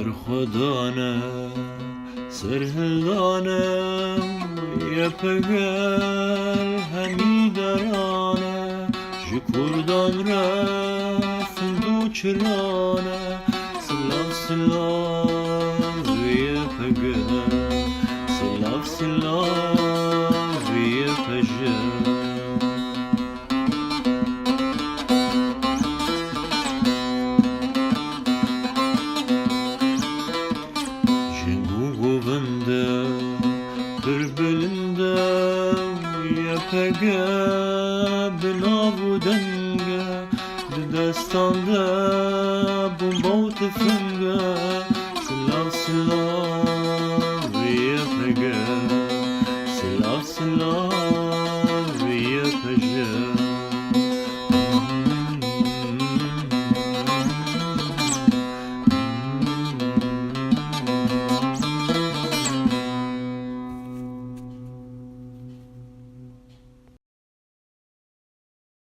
خدانه سرهلانه یه پگل همی درانه جکردان رفت دو چرانه سلاف سلاف یه پگل سلاف سلاف یه پگل Birbirinde yepege binavu denge destanda bomba tüfenge silah silah yepege silah silah